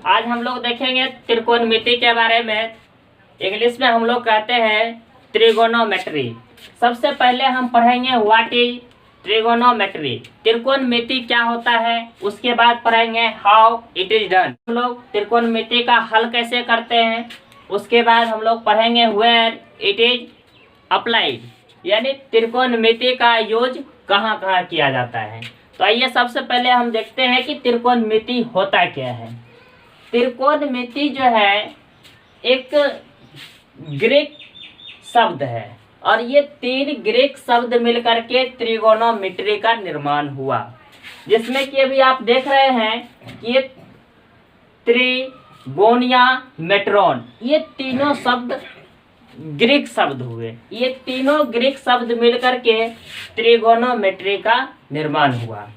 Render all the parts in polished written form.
आज हम लोग देखेंगे त्रिकोणमिति के बारे में। इंग्लिश में हम लोग कहते हैं ट्रिगोनोमेट्री। सबसे पहले हम पढ़ेंगे व्हाट इज ट्रिगोनोमेट्री, त्रिकोणमिति क्या होता है। उसके बाद पढ़ेंगे हाउ इट इज डन, हम लोग त्रिकोणमिति का हल कैसे करते हैं। उसके बाद हम लोग पढ़ेंगे वेयर इट इज अप्लाइड, यानी त्रिकोणमिति का यूज कहाँ कहाँ किया जाता है। तो आइए सबसे पहले हम देखते हैं कि त्रिकोणमिति होता क्या है। त्रिकोणमिति जो है एक ग्रीक शब्द है और ये 3 ग्रीक शब्द मिलकर के त्रिकोणोमेट्री का निर्माण हुआ, जिसमें कि अभी आप देख रहे हैं कि ये त्रिगोनिया मेट्रोन, ये तीनों शब्द ग्रीक शब्द हुए। ये तीनों ग्रीक शब्द मिलकर के त्रिकोणोमेट्री का निर्माण हुआ।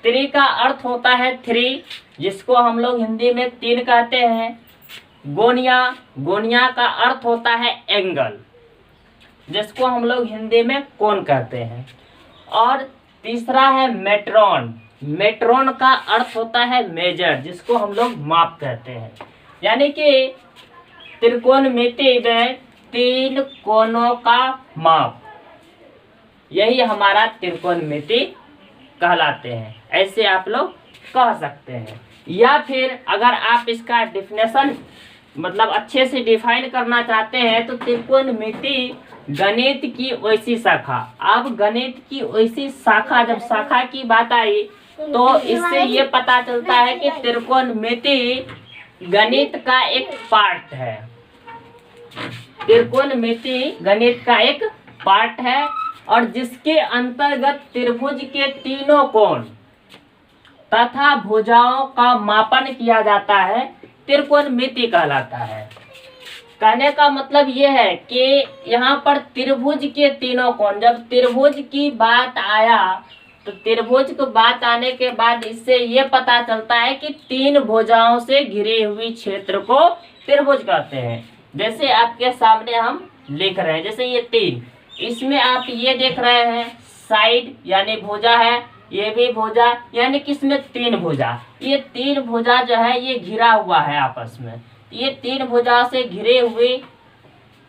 त्रि का अर्थ होता है 3, जिसको हम लोग हिंदी में 3 कहते हैं। गोनिया, गोनिया का अर्थ होता है एंगल, जिसको हम लोग हिंदी में कोण कहते हैं। और तीसरा है मेट्रोन, मेट्रोन का अर्थ होता है मेजर, जिसको हम लोग माप कहते हैं। यानी कि त्रिकोणमिति में 3 कोणों का माप, यही हमारा त्रिकोणमिति कहलाते हैं। ऐसे आप लोग कह सकते हैं। या फिर अगर आप इसका डिफिनेशन मतलब अच्छे से डिफाइन करना चाहते हैं तो त्रिकोणमिति गणित की वैसी शाखा। अब गणित की वैसी शाखा, जब शाखा की बात आई तो इससे ये पता चलता है कि त्रिकोणमिति गणित का एक पार्ट है। त्रिकोणमिति गणित का एक पार्ट है और जिसके अंतर्गत त्रिभुज के तीनों कोण तथा भुजाओं का मापन किया जाता है, त्रिकोणमिति कहलाता है। कहने का मतलब यह है कि यहाँ पर त्रिभुज के तीनों कोण, जब त्रिभुज की बात आया तो त्रिभुज की बात आने के बाद इससे ये पता चलता है कि 3 भुजाओं से घिरी हुई क्षेत्र को त्रिभुज कहते हैं। जैसे आपके सामने हम लिख रहे हैं, जैसे ये 3, इसमें आप ये देख रहे हैं साइड यानी भुजा है, ये भी भुजा, यानी कि इसमें 3 भुजा। ये 3 भुजा जो है ये घिरा हुआ है आपस में। ये 3 भुजा से घिरे हुए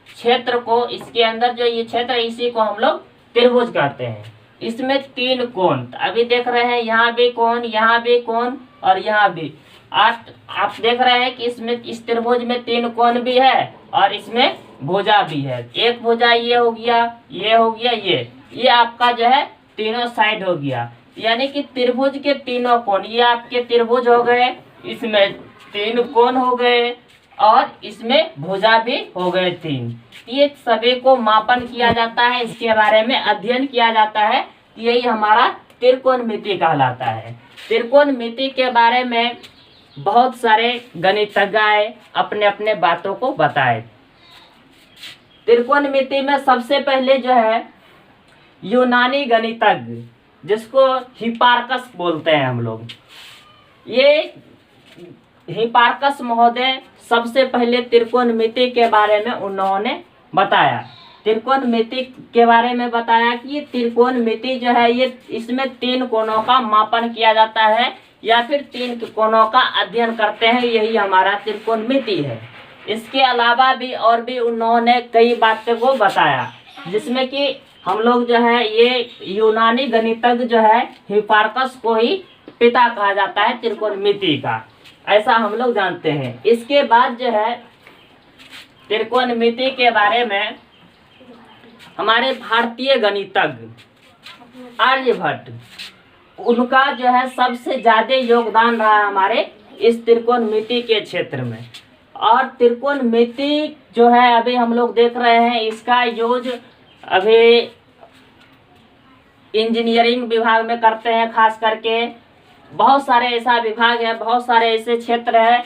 क्षेत्र को, इसके अंदर जो ये क्षेत्र है इसी को हम लोग त्रिभुज कहते हैं। इसमें 3 कोण अभी देख रहे हैं, यहाँ भी कोण, यहाँ भी कोण और यहाँ भी। आप देख रहे हैं कि इसमें इस त्रिभुज में 3 कोण भी है और इसमें भुजा भी है। एक भुजा ये हो गया, ये हो गया, ये आपका जो है तीनों साइड हो गया। यानी कि त्रिभुज के तीनों कोण, ये आपके त्रिभुज हो गए, इसमें 3 कोण हो गए और इसमें भुजा भी हो गए 3। ये सभी को मापन किया जाता है, इसके बारे में अध्ययन किया जाता है। यही हमारा त्रिकोणमिति कहलाता है। त्रिकोणमिति के बारे में बहुत सारे गणितज्ञ अपने अपने बातों को बताए। त्रिकोणमिति में सबसे पहले जो है यूनानी गणितज्ञ, जिसको हिपार्कस बोलते हैं हम लोग, ये हिपार्कस महोदय सबसे पहले त्रिकोणमिति के बारे में उन्होंने बताया। त्रिकोणमिति के बारे में बताया कि ये त्रिकोणमिति जो है ये इसमें 3 कोणों का मापन किया जाता है या फिर 3 कोणों का अध्ययन करते हैं, यही हमारा त्रिकोणमिति है। इसके अलावा भी और भी उन्होंने कई बातों को बताया, जिसमें कि हम लोग जो है ये यूनानी गणितज्ञ जो है हिपार्कस को ही पिता कहा जाता है त्रिकोणमिति का, ऐसा हम लोग जानते हैं। इसके बाद जो है त्रिकोणमिति के बारे में हमारे भारतीय गणितज्ञ आर्यभट्ट, उनका जो है सबसे ज़्यादा योगदान रहा हमारे इस त्रिकोणमिति के क्षेत्र में। और त्रिकोणमिति जो है अभी हम लोग देख रहे हैं, इसका यूज अभी इंजीनियरिंग विभाग में करते हैं। खास करके बहुत सारे ऐसा विभाग है, बहुत सारे ऐसे क्षेत्र है,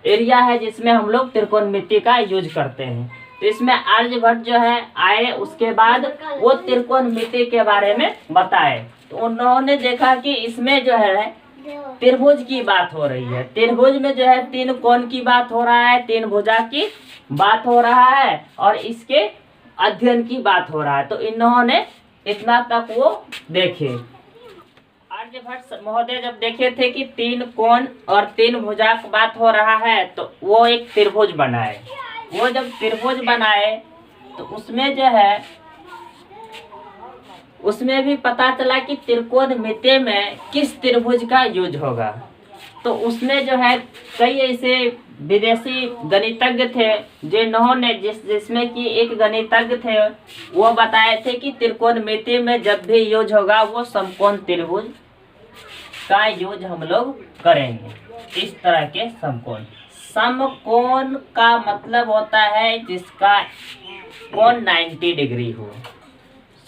एरिया है जिसमें हम लोग त्रिकोणमिति का यूज करते हैं। तो इसमें आर्यभट्ट जो है आए, उसके बाद वो त्रिकोणमिति के बारे में बताए। तो उन्होंने देखा कि इसमें जो है त्रिभुज की बात हो रही है, त्रिभुज में जो है 3 कोण की बात हो रहा है, 3 भुजा की बात हो रहा है और इसके अध्ययन की बात हो रहा है। तो इन्होंने इतना तक वो देखे। आर्यभट्ट महोदय जब देखे थे कि 3 कोण और 3 भुजा की बात हो रहा है तो वो एक त्रिभुज बनाए। वो जब त्रिभुज बनाए तो उसमें जो है उसमें भी पता चला कि त्रिकोणमिति में किस त्रिभुज का यूज होगा। तो उसमें जो है कई ऐसे विदेशी गणितज्ञ थे जिन्होंने जिसमें कि एक गणितज्ञ थे, वो बताए थे कि त्रिकोणमिति में जब भी यूज होगा वो समकोण त्रिभुज का यूज हम लोग करेंगे। इस तरह के समकोण, समकोण का मतलब होता है जिसका कोण 90 डिग्री हो,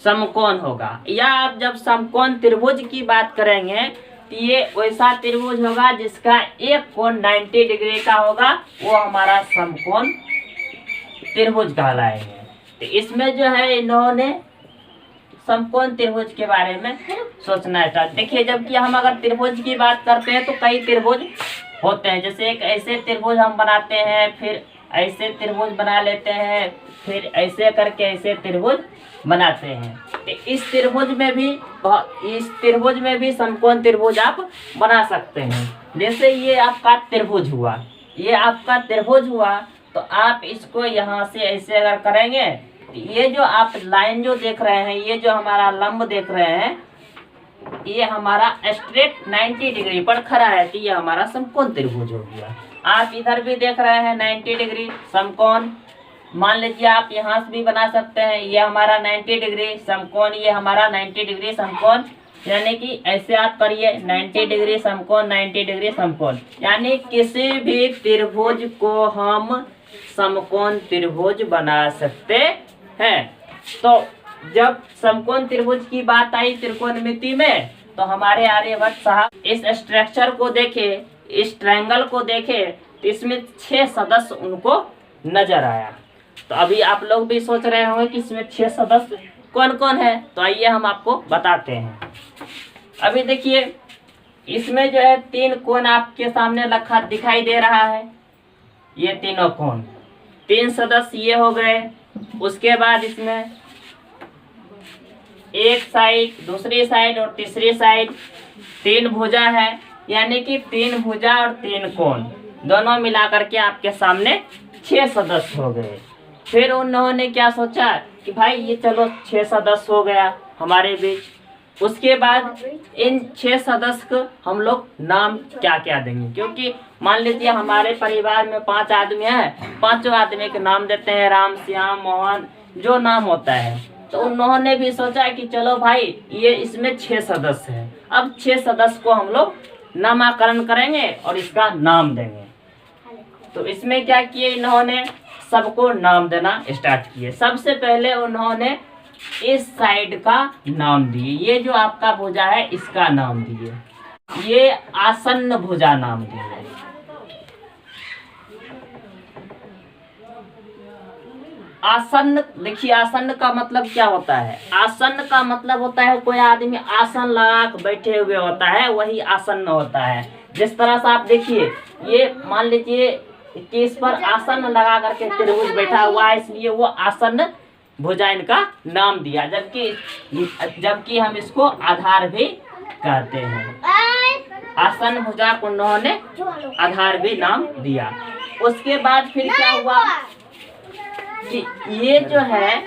समकोण होगा। या आप जब समकोण त्रिभुज की बात करेंगे तो ये वैसा त्रिभुज होगा जिसका एक कोण 90 डिग्री का होगा, वो हमारा समकोण त्रिभुज कहलाएंगे। तो इसमें जो है इन्होंने समकोण त्रिभुज के बारे में सोचना स्टार्ट। देखिए, जबकि हम अगर त्रिभुज की बात करते हैं तो कई त्रिभुज होते हैं। जैसे एक ऐसे त्रिभुज हम बनाते हैं, फिर ऐसे त्रिभुज बना लेते हैं, फिर ऐसे करके ऐसे त्रिभुज बनाते हैं। तो इस त्रिभुज में भी समकोण त्रिभुज आप बना सकते हैं। जैसे ये आपका त्रिभुज हुआ, ये आपका त्रिभुज हुआ, तो आप इसको यहाँ से ऐसे अगर करेंगे तो ये जो आप लाइन जो देख रहे हैं, ये जो हमारा लंब देख रहे हैं, ये हमारा स्ट्रेट 90 डिग्री पर खड़ा है, तो ये हमारा समकोण त्रिभुज हो गया। आप इधर भी देख रहे हैं 90 डिग्री समकोण, मान लीजिए आप यहाँ से भी बना सकते हैं, ये हमारा 90 डिग्री समकोण, ये हमारा 90 डिग्री समकोण। यानी कि ऐसे आप करिए 90 डिग्री समकोण, 90 डिग्री समकोण, यानी किसी भी त्रिभुज को हम समकोण त्रिभुज बना सकते हैं। तो जब समकोण त्रिभुज की बात आई त्रिकोणमिति में, तो हमारे आर्यभट्ट साहब इस स्ट्रक्चर को देखे, इस ट्रायंगल को देखे, तो इसमें 6 सदस्य उनको नजर आया। तो अभी आप लोग भी सोच रहे होंगे कि इसमें 6 सदस्य कौन कौन है, तो आइए हम आपको बताते हैं। अभी देखिए, इसमें जो है 3 कोण आपके सामने रखा दिखाई दे रहा है, ये तीनों कोण, 3 सदस्य ये हो गए। उसके बाद इसमें एक साइड, दूसरी साइड और तीसरी साइड 3 भुजा है, यानी कि 3 भुजा और 3 कोण दोनों मिलाकर के आपके सामने 6 सदस्य हो गए। फिर उन्होंने क्या सोचा कि भाई ये चलो 6 सदस्य हो गया हमारे बीच। उसके बाद इन 6 सदस्य को हम लोग नाम क्या क्या देंगे, क्योंकि मान लीजिए हमारे परिवार में 5 आदमी हैं, 5 आदमी के नाम देते हैं, राम, श्याम, मोहन, जो नाम होता है। तो उन्होंने भी सोचा कि चलो भाई ये इसमें 6 सदस्य हैं, अब 6 सदस्य को हम लोग नामकरण करेंगे और इसका नाम देंगे। तो इसमें क्या किए, इन्होंने सबको नाम देना स्टार्ट किए। सबसे पहले उन्होंने इस साइड का नाम दिए, ये जो आपका भुजा है इसका नाम दिए, ये आसन्न भुजा नाम दिए। आसन्न, देखिए आसन्न का मतलब क्या होता है, आसन्न का मतलब होता है कोई आदमी आसन लगा कर बैठे हुए होता है, वही आसन्न होता है। जिस तरह से आप देखिए, ये मान लीजिए कि इस पर आसन लगा करके त्रिभुज बैठा हुआ है, इसलिए वो आसन्न भुजा इनका नाम दिया। जबकि हम इसको आधार भी कहते हैं। आसन भुजा को उन्होंने आधार भी नाम दिया। उसके बाद फिर क्या हुआ कि ये जो है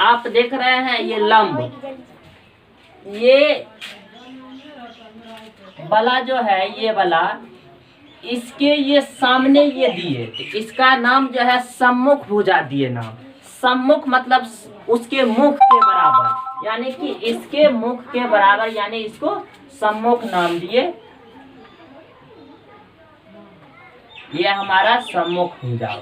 आप देख रहे हैं, ये लंब, ये बला जो है, ये बला इसके ये सामने ये दिए, तो इसका नाम जो है सम्मुख भुजा दिए नाम। सम्मुख मतलब उसके मुख के बराबर, यानी कि इसके मुख के बराबर, यानी इसको सम्मुख नाम दिए। ये हमारा सम्मुख भुजा,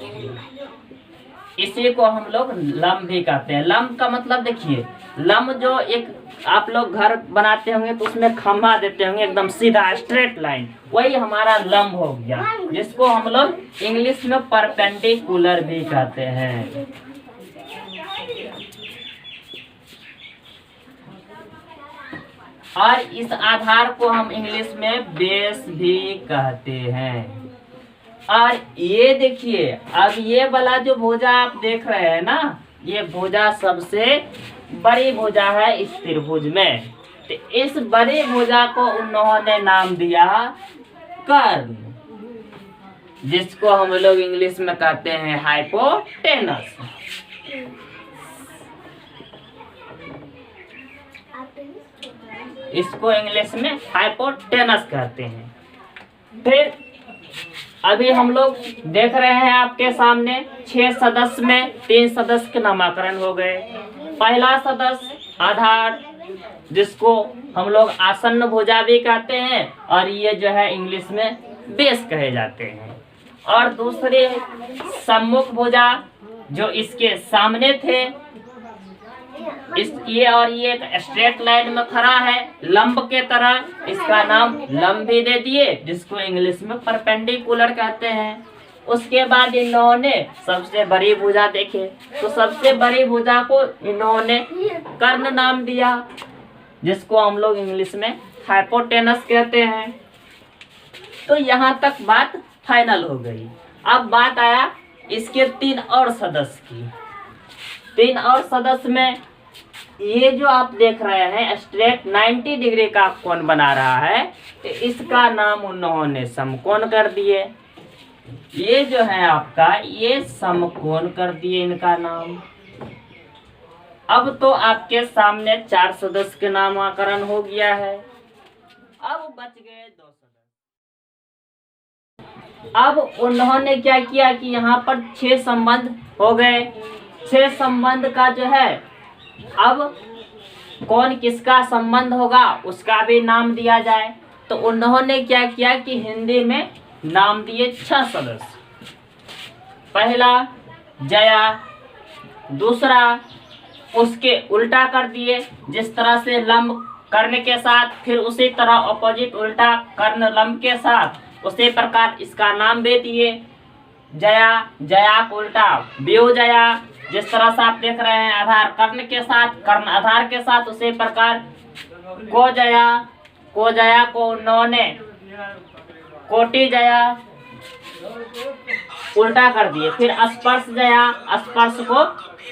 इसी को हम लोग लंब भी कहते हैं। लंब का मतलब देखिए, लंब जो एक आप लोग घर बनाते होंगे तो उसमें खंभा देते होंगे एकदम सीधा स्ट्रेट लाइन, वही हमारा लंब हो गया, जिसको हम लोग इंग्लिश में परपेंडिकुलर भी कहते हैं। और इस आधार को हम इंग्लिश में बेस भी कहते हैं। और ये देखिए, अब ये वाला जो भुजा आप देख रहे हैं ना, ये भुजा सबसे बड़ी भुजा है इस त्रिभुज में। तो इस बड़ी भुजा को उन्होंने नाम दिया कर्ण, जिसको हम लोग इंग्लिश में कहते हैं हाइपोटेनस। इसको इंग्लिश में हाइपोटेनस कहते हैं। फिर अभी हम लोग देख रहे हैं आपके सामने 6 सदस्य में 3 सदस्य के नामकरण हो गए। पहला सदस्य आधार, जिसको हम लोग आसन्न भुजा भी कहते हैं और ये जो है इंग्लिश में बेस कहे जाते हैं। और दूसरे सम्मुख भुजा, जो इसके सामने थे, ये एक स्ट्रेट लाइन में खड़ा है लंब के तरह, इसका नाम लंब भी दे दिए, जिसको इंग्लिश में परपेंडिकुलर कहते हैं। उसके बाद इन्होंने सबसे बड़ी भुजा देखे, तो सबसे बड़ी भुजा को इन्होंने कर्ण नाम दिया, जिसको हम लोग इंग्लिश में हाइपोटेनस कहते हैं। तो यहाँ तक बात फाइनल हो गई। अब बात आया इसके 3 और सदस्य की। 3 और सदस्य में ये जो आप देख रहे हैं स्ट्रेट 90 डिग्री का कोण बना रहा है, तो इसका नाम उन्होंने समकोण कर दिए। ये जो है आपका, ये समकोण कर दिए इनका नाम। अब तो आपके सामने 4 सदस्य के नामकरण हो गया है। अब बच गए 2 सदस्य। अब उन्होंने क्या किया कि यहाँ पर 6 संबंध हो गए। 6 संबंध का जो है, अब कौन किसका संबंध होगा उसका भी नाम दिया जाए। तो उन्होंने क्या किया कि हिंदी में नाम दिए 6 सदस्य। पहला जया, दूसरा उसके उल्टा कर दिए, जिस तरह से लंब कर्ण के साथ, फिर उसी तरह ऑपोजिट उल्टा कर्ण लंब के साथ, उसी प्रकार इसका नाम दे दिए जया। जया को उल्टा व्योजया, जिस तरह से आप देख रहे हैं आधार कर्ण के साथ, कर्ण आधार के साथ, उसी प्रकार कोजया। कोजया को उन्होंने कोटि जया उल्टा कर दिए। फिर स्पर्श जया, स्पर्श को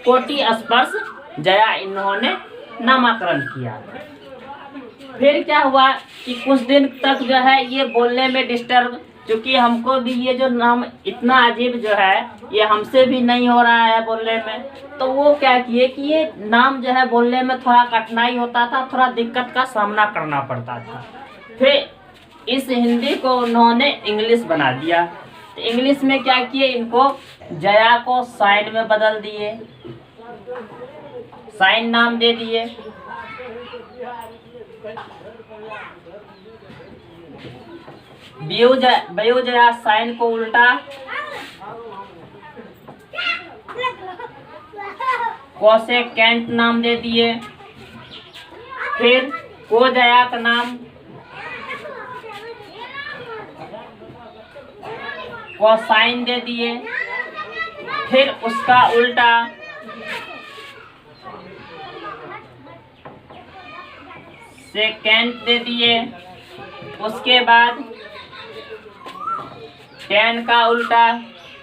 कोटि स्पर्श जया इन्होंने नामकरण किया। फिर क्या हुआ कि कुछ दिन तक जो है ये बोलने में डिस्टर्ब, क्योंकि हमको भी ये जो नाम इतना अजीब जो है ये हमसे भी नहीं हो रहा है बोलने में, तो वो क्या किए कि ये नाम जो है बोलने में थोड़ा कठिनाई होता था, थोड़ा दिक्कत का सामना करना पड़ता था। फिर इस हिंदी को उन्होंने इंग्लिश बना दिया। तो इंग्लिश में क्या किए, इनको जया को साइन में बदल दिए, साइन नाम दे दिए। व्योजया साइन को उल्टा कोसेकेंट नाम दे दिए। फिर कोजया का नाम कोसाइन दे दिए। फिर उसका उल्टा सेकेंड दे दिए। उसके बाद टेन का उल्टा,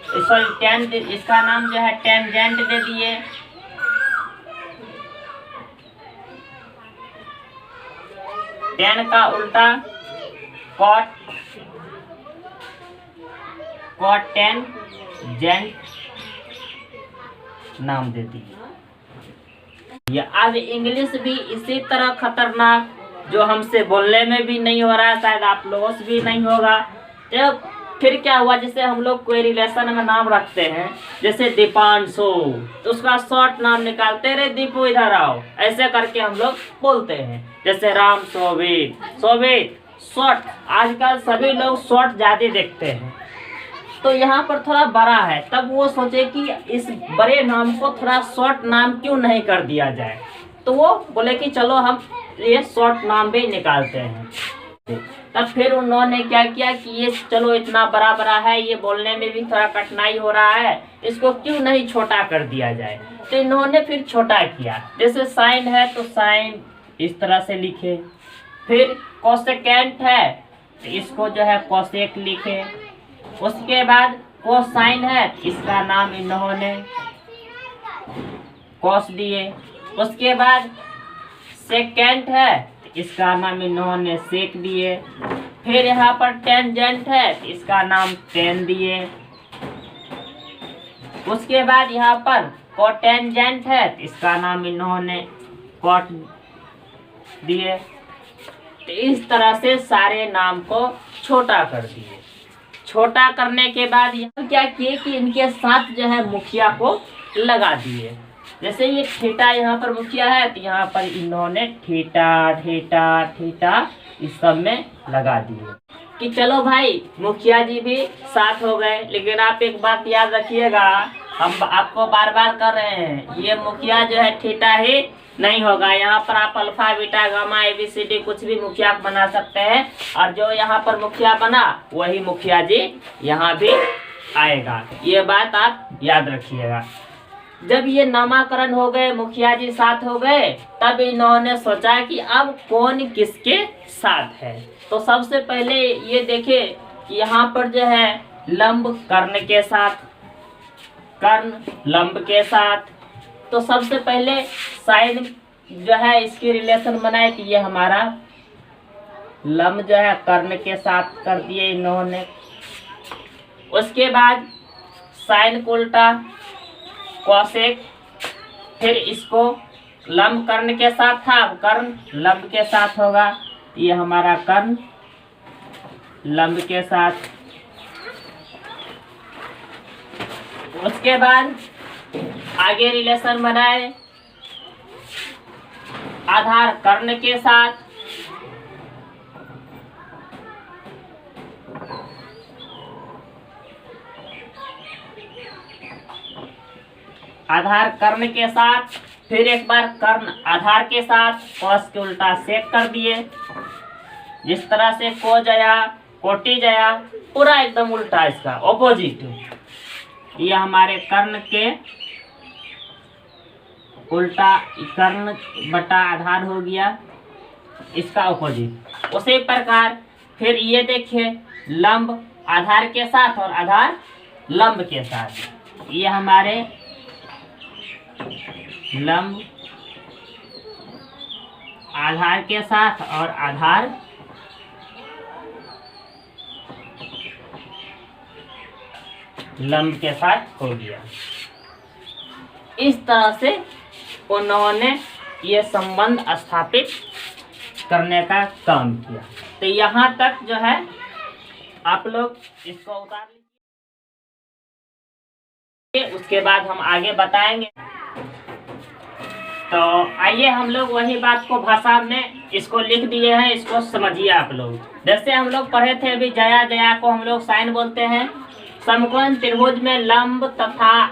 सॉरी टेन, इसका नाम जो है टेंजेंट दे दिए। टेन का उल्टा कॉट, कॉट टेन जेंट नाम दे दिए। अब इंग्लिश भी इसी तरह खतरनाक, जो हमसे बोलने में भी नहीं हो रहा है, शायद आप लोगों से भी नहीं होगा। जब फिर क्या हुआ, जैसे हम लोग कोई रिलेशन में नाम रखते हैं, जैसे दीपांशु, तो उसका शॉर्ट नाम निकालते रहे दीपू इधर आओ, ऐसे करके हम लोग बोलते हैं। जैसे राम शोभित, शोभित शॉर्ट, आजकल सभी लोग शॉर्ट ज़्यादा देखते हैं। तो यहाँ पर थोड़ा बड़ा है, तब वो सोचे कि इस बड़े नाम को थोड़ा शॉर्ट नाम क्यों नहीं कर दिया जाए, तो वो बोले कि चलो हम ये शॉर्ट नाम भी निकालते हैं। तब फिर उन्होंने क्या किया कि ये चलो इतना बड़ा बड़ा है, ये बोलने में भी थोड़ा कठिनाई हो रहा है, इसको क्यों नहीं छोटा कर दिया जाए। तो इन्होंने फिर छोटा किया। जैसे साइन है तो साइन इस तरह से लिखे। फिर कोसेकेंट है तो इसको जो है कोसेक लिखे। उसके बाद कोसाइन है, इसका नाम इन्होंने कोस दिए। उसके बाद सेकेंट है, इसका नाम इन्होंने सेक दिए। फिर यहाँ पर टेंजेंट है, इसका नाम टेन दिए। उसके बाद यहाँ पर कोटेंजेंट है, इसका नाम इन्होंने कॉट दिए। तो इस तरह से सारे नाम को छोटा कर दिए। छोटा करने के बाद यहाँ क्या किए कि इनके साथ जो है मुखिया को लगा दिए। जैसे ये थीटा यहाँ पर मुखिया है, तो यहाँ पर इन्होंने थीटा थीटा थीटा इस सब में लगा दिए कि चलो भाई मुखिया जी भी साथ हो गए। लेकिन आप एक बात याद रखिएगा, हम आपको बार बार कर रहे हैं, ये मुखिया जो है थीटा ही नहीं होगा। यहाँ पर आप अल्फा बीटा गामा ABCD कुछ भी मुखिया बना सकते हैं, और जो यहाँ पर मुखिया बना वही मुखिया जी यहाँ भी आएगा। ये बात आप याद रखिएगा। जब ये नामाकरण हो गए, मुखिया जी साथ हो गए, तब इन्होंने सोचा कि अब कौन किसके साथ है। तो सबसे पहले ये देखे कि यहाँ पर जो है लंब कर्ण के साथ, कर्ण लंब के साथ। तो सबसे पहले साइन जो है इसकी रिलेशन बनाए कि ये हमारा लंब जो है कर्ण के साथ कर दिए इन्होंने। उसके बाद साइन को उल्टा कोसेक, फिर इसको लंब कर्ण के साथ था, अब कर्ण लंब के साथ होगा। ये हमारा कर्ण लंब के साथ। उसके बाद आगे रिलेशन बनाए आधार कर्ण के साथ, आधार कर्ण के साथ, फिर एक बार कर्ण आधार के साथ कॉस के उल्टा सेक कर दिए। जिस तरह से को जया कोटि जया, पूरा एकदम उल्टा इसका ऑपोजिट। ये हमारे कर्ण के उल्टा कर्ण बटा आधार हो गया, इसका ऑपोजिट। उसी प्रकार फिर ये देखिए लंब आधार के साथ और आधार लंब के साथ। ये हमारे लंब आधार के साथ और आधार लंब के साथ हो गया। इस तरह से उन्होंने ये संबंध स्थापित करने का काम किया। तो यहाँ तक जो है आप लोग इसको उतार लीजिए, उसके बाद हम आगे बताएंगे। तो आइए हम लोग वही बात को भाषा में इसको लिख दिए हैं, इसको समझिए आप लोग। जैसे हम लोग पढ़े थे अभी, जया जया को हम लोग साइन बोलते हैं। समकोण त्रिभुज में लंब तथा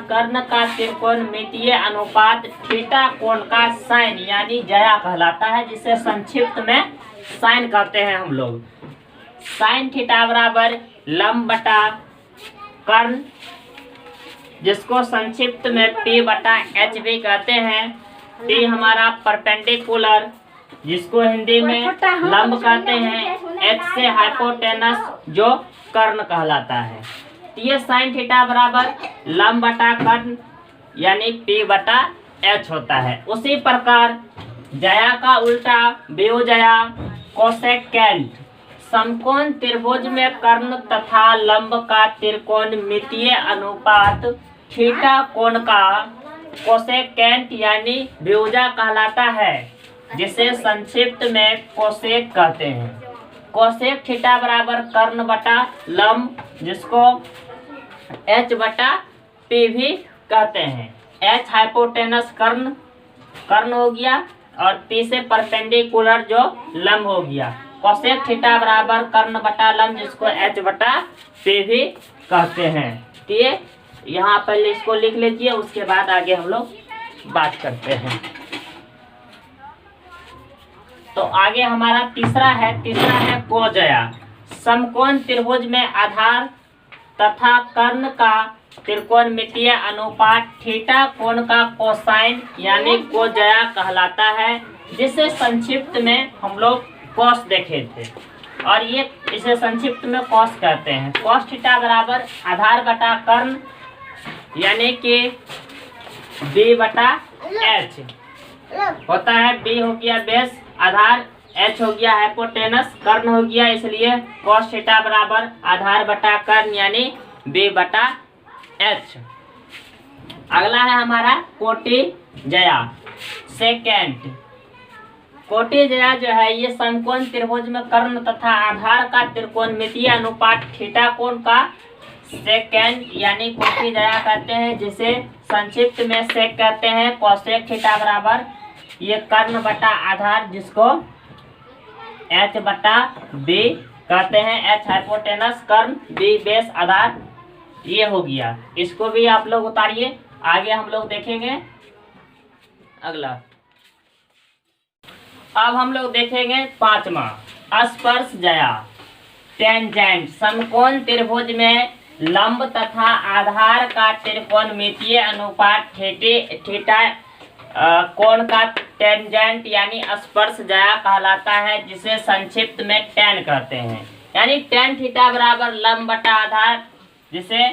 कर्ण का त्रिकोणमितीय अनुपात थीटा कोण का साइन यानी जया कहलाता है, जिसे संक्षिप्त में साइन कहते हैं हम लोग। साइन थीटा बराबर लंब बटा कर्ण, जिसको संक्षिप्त में P बटा H भी कहते हैं। P हमारा परपेंडिकुलर, जिसको हिंदी में लंब कहते हैं। H से हाइपोटेनस, जो कर्ण कहलाता है। ये साइन थीटा बराबर लंब बटा कर्ण यानी P बटा H होता है। उसी प्रकार जया का उल्टा व्योजया कोसेकेंट। समकोण त्रिभुज में कर्ण तथा लंब का त्रिकोणमितीय अनुपात थीटा कोण का कोसेकेंट यानी व्योजा कहलाता है, जिसे संक्षिप्त में कोसेक कहते हैं। कोसेक थीटा बराबर कर्ण बटा लंब, जिसको H बटा P भी कहते हैं। H हाइपोटेनस कर्ण हो गया और P से परपेंडिकुलर जो लंब हो गया। कोसेक थीटा बराबर कर्ण बटा लंब, जिसको H बटा P भी कहते हैं। तो ये यहाँ पहले इसको लिख लीजिए, उसके बाद आगे हम लोग बात करते हैं। तो आगे हमारा तीसरा है कोजया। समकोण त्रिभुज में आधार तथा कर्ण का त्रिकोणमितीय अनुपात थीटा कोण का कोसाइन यानी कोजया कहलाता है, जिसे संक्षिप्त में हम लोग कॉस देखे थे, और ये इसे संक्षिप्त में कॉस कहते हैं। कॉस थीटा बराबर आधार बटा कर्ण यानी कि बी बटा एच होता है। बी हो गया बेस आधार, एच हो गया हाइपोटेनस कर्ण हो गया, इसलिए कॉस थीटा बराबर आधार बटा कर्ण यानी बी बटा एच। अगला है हमारा कोटि जया। सेकेंड कोटि जया जो है ये समकोण त्रिभुज में कर्ण तथा आधार का त्रिकोणमितीय अनुपात थीटा कोण का सेकेंड यानी कोटि जया कहते हैं, जिसे संक्षिप्त में सेक कहते हैं। कोसेक थीटा बराबर ये कर्ण बटा आधार जिसको एच बटा बी कहते हैं। एच हाइपोटेनस कर्ण, बी बेस आधार, ये हो गया। इसको भी आप लोग उतारिए, आगे हम लोग देखेंगे। अगला अब हम लोग देखेंगे पांचवा स्पर्श जया। टेंजेंट समकोण त्रिभुज में लंब तथा आधार का त्रिकोणमितीय अनुपात थीटा कोण का टेंजेंट यानी स्पर्श जया कहलाता है, जिसे संक्षिप्त में टेन कहते हैं। यानी टेन थीटा बराबर लंब बटा आधार, जिसे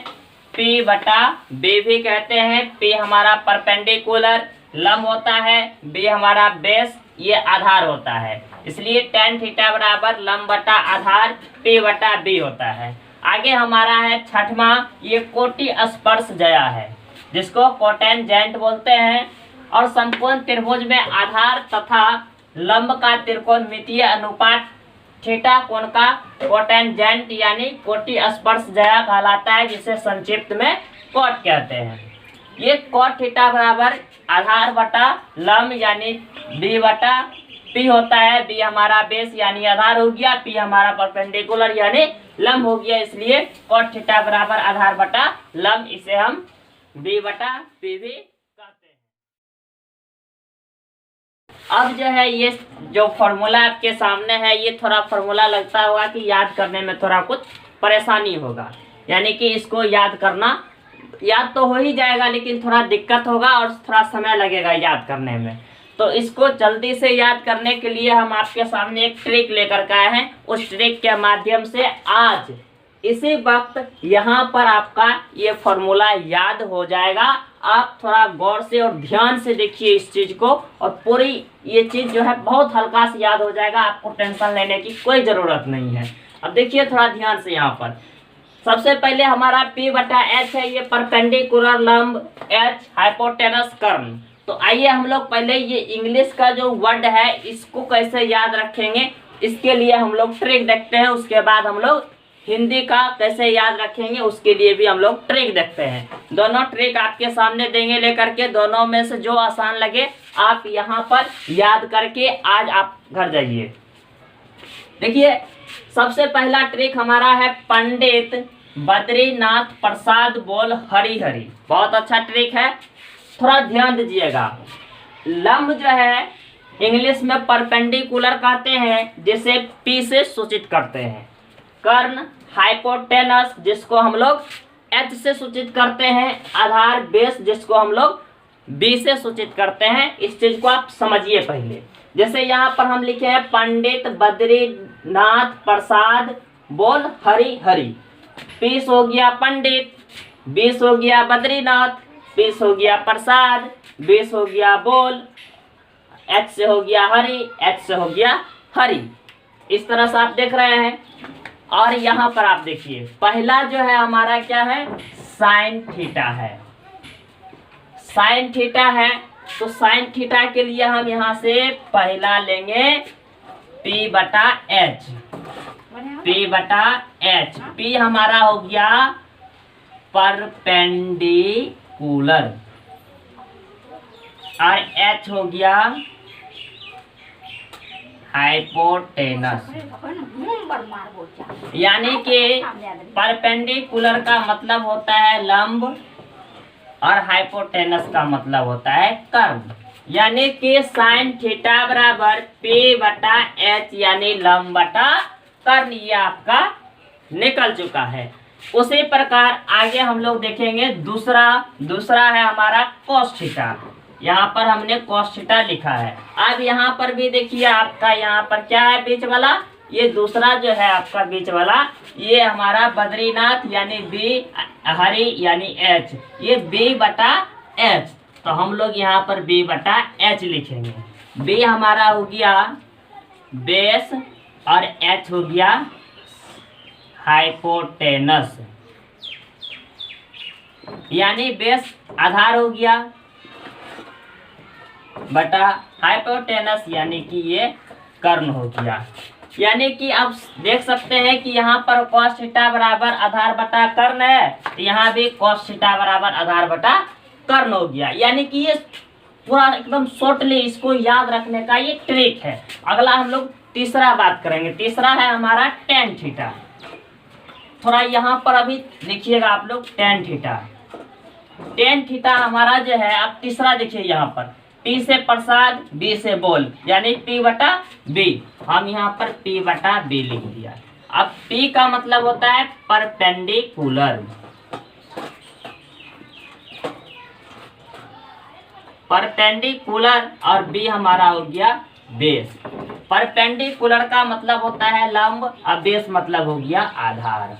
पी बटा बी भी कहते हैं। पी हमारा परपेंडिकुलर लंब होता है, बी हमारा बेस ये आधार होता है, इसलिए टेन थीटा बराबर लंब बटा आधार पी बटा बी होता है। आगे हमारा है छठवां, ये कोटि स्पर्श जया है, जिसको कोटेंजेंट बोलते हैं। और समकोण त्रिभुज में आधार तथा लंब का त्रिकोणमितीय अनुपात थीटा कोण का कोटेंजेंट यानी कोटि स्पर्श जया कहलाता है, जिसे संक्षिप्त में कोट कहते हैं। ये कोट थीटा बराबर आधार बटा लंब यानी बी बटा पी होता है। बी हमारा बेस यानी आधार हो गया, पी हमारा परपेंडिकुलर यानी लंब हो गया, इसलिए कोट थीटा बराबर आधार बटा लंब, इसे हम बी बटा पी भी कहते हैं। अब जो है ये जो फॉर्मूला आपके सामने है, ये थोड़ा फॉर्मूला लगता होगा कि याद करने में थोड़ा कुछ परेशानी होगा, यानी कि इसको याद करना याद तो हो ही जाएगा, लेकिन थोड़ा दिक्कत होगा और थोड़ा समय लगेगा याद करने में। तो इसको जल्दी से याद करने के लिए हम आपके सामने एक ट्रिक लेकर के आए हैं। उस ट्रिक के माध्यम से आज इसी वक्त यहाँ पर आपका ये फॉर्मूला याद हो जाएगा। आप थोड़ा गौर से और ध्यान से देखिए इस चीज को, और पूरी ये चीज जो है बहुत हल्का से याद हो जाएगा, आपको टेंशन लेने की कोई जरूरत नहीं है। अब देखिए थोड़ा ध्यान से, यहाँ पर सबसे पहले हमारा P बटा एच है, ये परपेंडिकुलर लंब, H हाइपोटेनस कर्ण। तो आइए हम लोग पहले ये इंग्लिश का जो वर्ड है इसको कैसे याद रखेंगे, इसके लिए हम लोग ट्रिक देखते हैं। उसके बाद हम लोग हिंदी का कैसे याद रखेंगे, उसके लिए भी हम लोग ट्रिक देखते हैं। दोनों ट्रिक आपके सामने देंगे लेकर के, दोनों में से जो आसान लगे आप यहाँ पर याद करके आज आप घर जाइए। देखिए सबसे पहला ट्रिक हमारा है पंडित बद्रीनाथ प्रसाद बोल हरी हरी। बहुत अच्छा ट्रिक है, थोड़ा ध्यान दीजिएगा। लंब जो है इंग्लिश में परपेंडिकुलर कहते हैं, जिसे P से सूचित करते हैं। कर्ण हाइपोटेनस जिसको हम लोग H से सूचित करते हैं। आधार बेस जिसको हम लोग B से सूचित करते हैं। इस चीज को आप समझिए पहले। जैसे यहाँ पर हम लिखे हैं पंडित बद्रीनाथ प्रसाद बोल हरी हरी। 20 हो गया पंडित, 20 हो गया बद्रीनाथ, 20 हो गया प्रसाद, 20 हो गया बोल, H से हो गया हरी, H से हो गया हरी। इस तरह से आप देख रहे हैं। और यहाँ पर आप देखिए पहला जो है हमारा क्या है, साइन थीटा है। साइन थीटा है, तो साइन थीटा के लिए हम यहाँ से पहला लेंगे P बटा एच। P बटा एच, P हमारा हो गया परपेंडिकुलर और H हो गया हाइपोटेनस। यानी कि परपेंडिकुलर का मतलब होता है लंब और हाइपोटेनस का मतलब होता है कर्ण। यानी कि साइन थीटा बराबर P बटा एच यानी लंब बटा कर्ण, ये आपका निकल चुका है। उसी प्रकार आगे हम लोग देखेंगे दूसरा है हमारा cos थीटा। यहाँ पर हमने cos थीटा लिखा है। अब यहाँ पर भी देखिए आपका यहाँ पर क्या है बीच वाला, ये दूसरा जो है आपका बीच वाला, ये हमारा बद्रीनाथ यानी B, हरी यानी H, ये B बटा H। तो हम लोग यहाँ पर b बटा h लिखेंगे। b हमारा हो गया बेस और h हो गया हाइपोटेनस, यानी बेस आधार हो गया बटा हाइपोटेनस यानी कि ये कर्ण हो गया। यानी कि आप देख सकते हैं कि यहाँ पर cos थीटा बराबर आधार बटा कर्ण है, तो यहाँ भी cos थीटा बराबर आधार बटा कर्ण हो गया। यानी कि ये पूरा एकदम शॉर्टली इसको याद रखने का ये ट्रिक है। अगला हम लोग तीसरा बात करेंगे। तीसरा है हमारा tan थीटा। थोड़ा यहाँ पर अभी लिखिएगा आप लोग tan थीटा। tan थीटा हमारा जो है, अब तीसरा देखिए यहाँ पर P से प्रसाद, B से बोल, यानी P बटा B। हम यहाँ पर P बटा B लिख दिया। अब P का मतलब होता है परपेंडिकुलर, परपेंडिकुलर, और B हमारा हो गया बेस। परपेंडिकुलर का मतलब होता है लंब, और बेस मतलब हो गया आधार।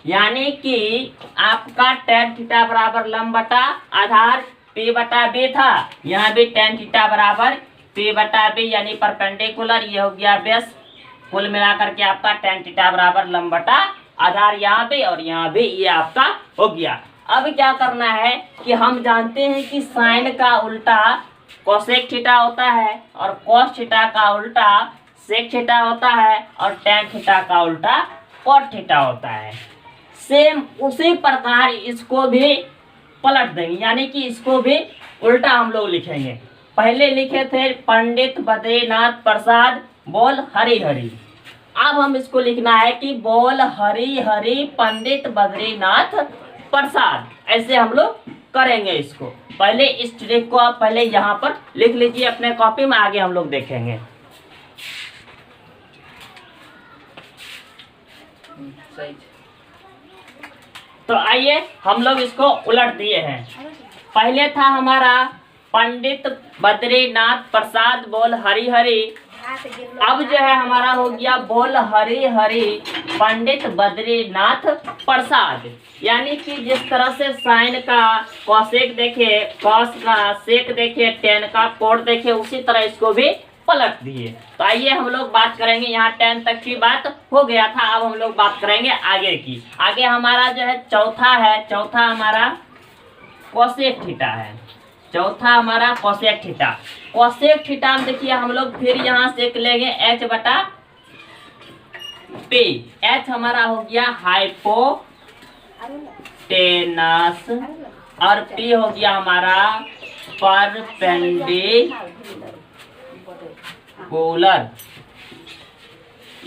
यानी कि आपका tan थीटा बराबर लंब बटा आधार P बटा B था, यहाँ भी tan थीटा बराबर P बटा B यानी परपेंडिकुलर, ये हो गया बेस। कुल मिलाकर के आपका tan थीटा बराबर लंब बटा आधार यहाँ भी और यहाँ भी ये आपका हो गया। अब क्या करना है कि हम जानते हैं कि साइन का उल्टा कोसेक थीटा होता है और cos थीटा का उल्टा सेक थीटा होता है और tan थीटा का उल्टा cot थीटा होता है। सेम उसी प्रकार इसको भी पलट देंगे, यानी कि इसको भी उल्टा हम लोग लिखेंगे। पहले लिखे थे पंडित बद्रीनाथ प्रसाद बोल हरि हरि, अब हम इसको लिखना है कि बोल हरि हरि पंडित बद्रीनाथ प्रसाद। ऐसे हम लोग करेंगे इसको। पहले इस ट्रिक को आप पहले यहाँ पर लिख लीजिए अपने कॉपी में, आगे हम लोग देखेंगे। तो आइए हम लोग इसको उलट दिए हैं। पहले था हमारा पंडित बद्रीनाथ प्रसाद बोल हरि हरि, अब जो है हमारा हो गया बोल हरि हरि पंडित बद्रीनाथ प्रसाद। यानी कि जिस तरह से साइन का कोसेक देखे, कॉस का सेक देखे, टेन का कोट देखे, उसी तरह इसको भी पलट दिए। तो आइए हम लोग बात करेंगे, यहाँ टेन तक की बात हो गया था, अब हम लोग बात करेंगे आगे की। आगे हमारा जो है चौथा है, चौथा हमारा कोसेक थीटा है। चौथा हमारा कोसेक थीटा। कोसेक थीटा में देखिए हम लोग फिर यहाँ से लेंगे h बटा p। h हमारा हो गया हाइपोटेनस और p हो गया हमारा परपेंडिकुलर।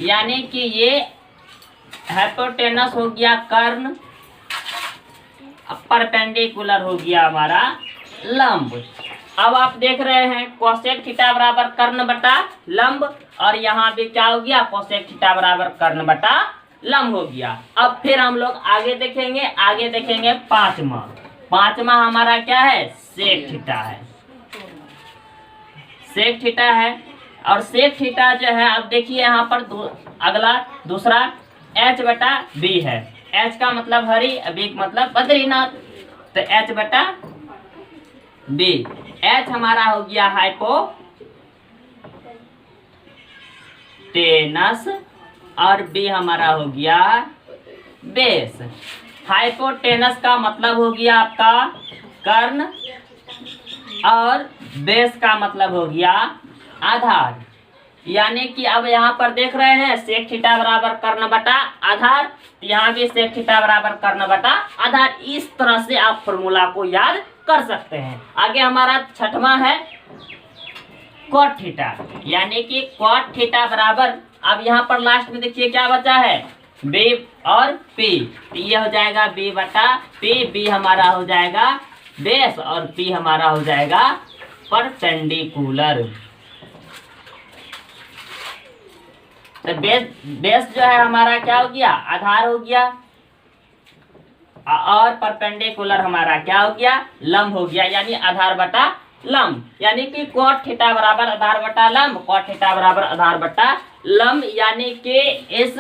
यानी कि ये हाइपोटेनस हो गया कर्ण, परपेंडिकुलर हो गया हमारा लंब। अब आप देख रहे हैं कोसेक थीटा बराबर कर्ण बटा लंब, और यहाँ भी क्या हो गया कोसेक थीटा बराबर कर्ण बटा लंब हो गया। अब फिर हम लोग आगे देखेंगे पांचवा। पांचवा हमारा क्या है, सेक थीटा है। सेक थीटा है, और सेक थीटा जो है अब देखिए यहाँ पर अगला दूसरा h बटा b है। h का मतलब हरि, b का मतलब बद्रीनाथ, तो h बटा b। h हमारा हो गया हाइपोटेनस और b हमारा हो गया बेस। हाइपोटेनस का मतलब हो गया आपका कर्ण और बेस का मतलब हो गया आधार। यानी कि अब यहाँ पर देख रहे हैं सेक थीटा बराबर कर्ण बटा आधार, यहाँ भी सेक थीटा बराबर कर्ण बटा आधार। इस तरह से आप फॉर्मूला को याद कर सकते हैं। आगे हमारा छठवां है कॉट थीटा। यानी कि कॉट थीटा बराबर, अब यहाँ पर लास्ट में देखिए क्या बचा है, b और p। ये हो जाएगा b बटा p, b हमारा हो जाएगा बेस और p हमारा हो जाएगा परपेंडिकुलर। तो बेस जो है हमारा क्या हो गया, आधार हो गया, और परपेंडिकुलर हमारा क्या हो गया, लंब हो गया, यानी आधार बटा लंब। यानी कि कॉट थीटा बराबर आधार बटा लंब, कॉट थीटा बराबर आधार बटा लंब। यानी कि इस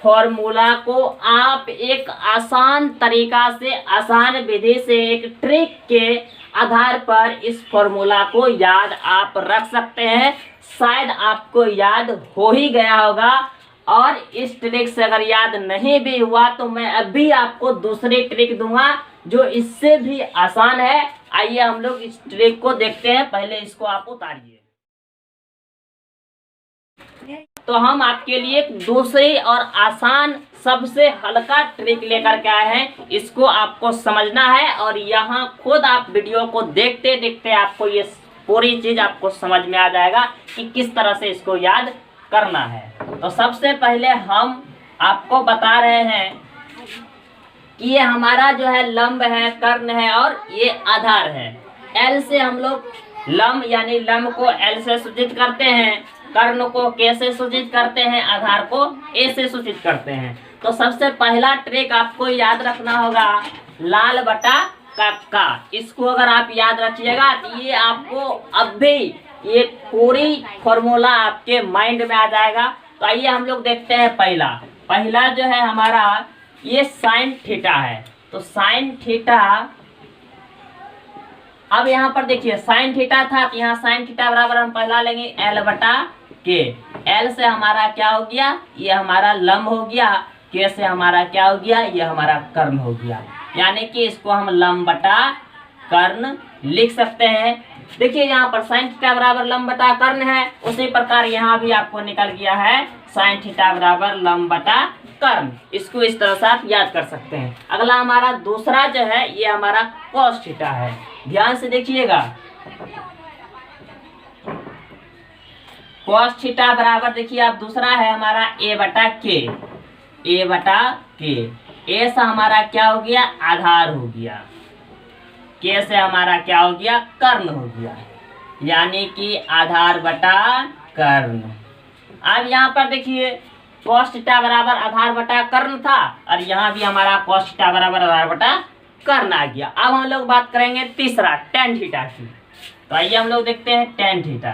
फॉर्मूला को आप एक आसान तरीका से, आसान विधि से, एक ट्रिक के आधार पर इस फॉर्मूला को याद आप रख सकते हैं। शायद आपको याद हो ही गया होगा, और इस ट्रिक से अगर याद नहीं भी हुआ तो मैं अभी आपको दूसरी ट्रिक दूंगा जो इससे भी आसान है। आइए हम लोग इस ट्रिक को देखते हैं। पहले इसको आप उतारिए। तो हम आपके लिए एक दूसरी और आसान सबसे हल्का ट्रिक लेकर के आए हैं। इसको आपको समझना है और यहाँ खुद आप वीडियो को देखते देखते आपको ये पूरी चीज आपको समझ में आ जाएगा कि किस तरह से इसको याद करना है। तो सबसे पहले हम आपको बता रहे हैं कि ये हमारा जो है लंब है, कर्ण है और ये आधार है। एल से हम लोग लंब यानी लंब को एल से सूचित करते हैं, कर्ण को के से सूचित करते हैं, आधार को ए से सूचित करते हैं। तो सबसे पहला ट्रिक आपको याद रखना होगा लाल बटा कक्का। इसको अगर आप याद रखिएगा तो ये आपको अब भी ये पूरी फॉर्मूला आपके माइंड में आ जाएगा। तो आइए हम लोग देखते हैं। पहला जो है हमारा ये साइन थीटा है। तो साइन थीटा, अब यहाँ पर देखिए साइन थीटा था तो यहाँ साइन थीटा बराबर हम पहला लेंगे एल बटा के। एल से हमारा क्या हो गया, ये हमारा लंब हो गया। के से हमारा क्या हो गया, ये हमारा कर्ण हो गया। यानी कि इसको हम लंब बटा कर्ण लिख सकते हैं। देखिए यहाँ पर साइन थीटा बराबर लंब बटा कर्ण है, उसी प्रकार यहाँ भी आपको निकल गया है साइन थीटा बराबर लंब बटा कर्ण। इसको इस तरह से आप याद कर सकते हैं। अगला हमारा दूसरा जो है ये हमारा कॉस थीटा है। ध्यान से देखिएगा, कॉस थीटा बराबर देखिए आप दूसरा है हमारा ए बटा के। ए बटा के, ए से हमारा क्या हो गया, आधार हो गया। के से हमारा क्या हो गया, कर्ण हो गया। यानी कि आधार बटा कर्ण। अब यहाँ पर देखिए कॉस थीटा बराबर आधार बटा कर्ण था और यहाँ भी हमारा कॉस थीटा बराबर आधार बटा कर्ण आ गया। अब हम लोग बात करेंगे तीसरा टेन थीटा की। तो आइए हम लोग देखते हैं टेन थीटा।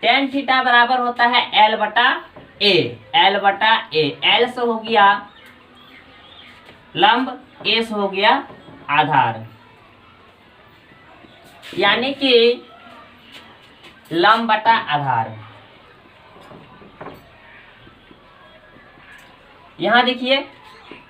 टेन थीटा बराबर होता है एल बटा ए। एल बटा ए, एल से हो गया लंब, ए से हो गया आधार। यानी कि लंब बटा आधार। यहाँ देखिए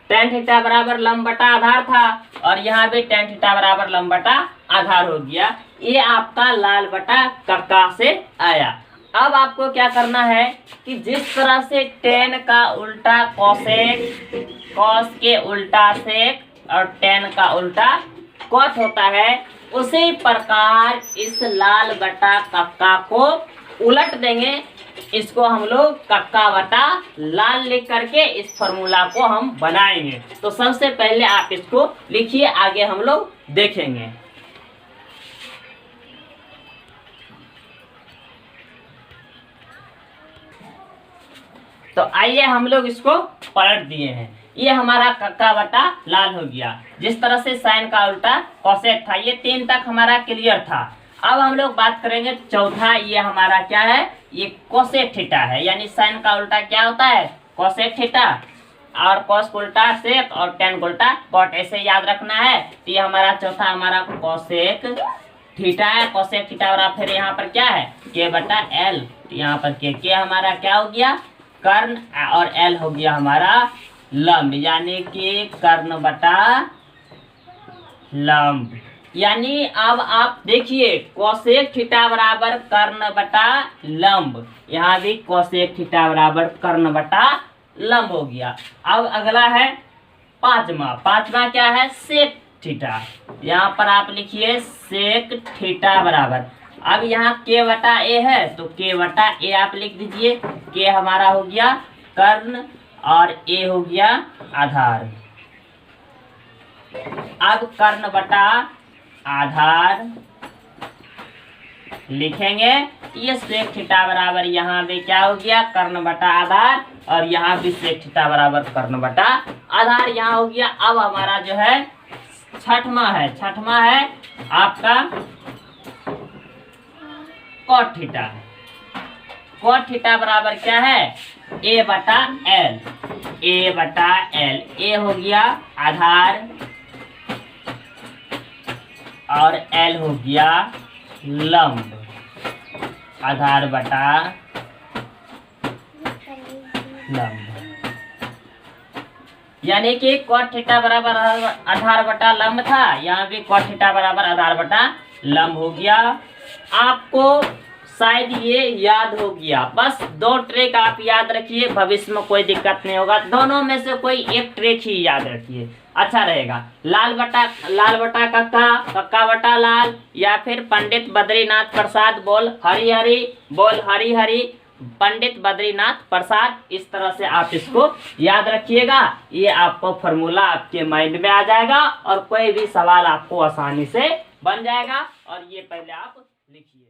टेन थीटा बराबर लंब बटा आधार था और यहाँ भी टेन थीटा बराबर लंब बटा आधार हो गया। ये आपका लाल बटा कक्का से आया। अब आपको क्या करना है कि जिस तरह से टेन का उल्टा कोसेक, कॉस के उल्टा सेक और टेन का उल्टा कॉट होता है, उसी प्रकार इस लाल बटा कक्का को उलट देंगे। इसको हम लोग कक्का बटा लाल लिख करके इस फॉर्मूला को हम बनाएंगे। तो सबसे पहले आप इसको लिखिए, आगे हम लोग देखेंगे। तो आइए हम लोग इसको पलट दिए हैं। ये हमारा कक्का बटा लाल हो गया। जिस तरह से साइन का उल्टा कोसेक था, ये 3 तक हमारा क्लियर था। अब हम लोग बात करेंगे चौथा। ये हमारा क्या है, ये कोसेक थीटा है। यानी साइन का उल्टा क्या होता है, कोसेक थीटा, और कॉस को उल्टा सेक और टेन को उल्टा कॉट, ऐसे याद रखना है। तो ये हमारा चौथा हमारा कोसेक थीटा है। कोसेक थीटा और फिर यहाँ पर क्या है, के बटा एल। यहाँ पर के हमारा क्या हो गया, कर्ण, और एल हो गया हमारा लंब। यानी कि कर्ण बटा लंब। यानी अब आप देखिए कोसेक थीटा बराबर कर्ण बटा लंब। यहाँ भी कोसेक थीटा बराबर कर्ण बटा लंब हो गया। अब अगला है पांचवा क्या है, सेक थीटा। यहाँ पर आप लिखिए सेक थीटा बराबर, अब यहाँ के बटा ए है तो के बटा ए आप लिख दीजिए। के हमारा हो गया कर्ण और ए हो गया आधार। अब कर्ण बटा आधार लिखेंगे। ये सेक थीटा बराबर यहाँ भी क्या हो गया, कर्ण बटा आधार, और यहाँ भी सेक थीटा बराबर कर्ण बटा आधार यहाँ हो गया। अब हमारा जो है छठवां है आपका कॉट थीटा। कॉट थीटा बराबर क्या है, ए बटा एल। ए बटा एल, ए हो गया आधार, और एल हो गया लंब, आधार बटा लंब। यानी कि cot थीटा बराबर आधार बटा लंब था, यहाँ भी cot थीटा बराबर आधार बटा लंब हो गया। आपको शायद ये याद हो गया। बस 2 ट्रिक आप याद रखिए, भविष्य में कोई दिक्कत नहीं होगा। दोनों में से कोई एक ट्रिक ही याद रखिए, अच्छा रहेगा। लाल बटा कक्का, कक्का बटा लाल, या फिर पंडित बद्रीनाथ प्रसाद बोल हरी हरी, बोल हरी हरी पंडित बद्रीनाथ प्रसाद। इस तरह से आप इसको याद रखिएगा। ये आपको फॉर्मूला आपके माइंड में आ जाएगा और कोई भी सवाल आपको आसानी से बन जाएगा। और ये पहले आप लिखिए।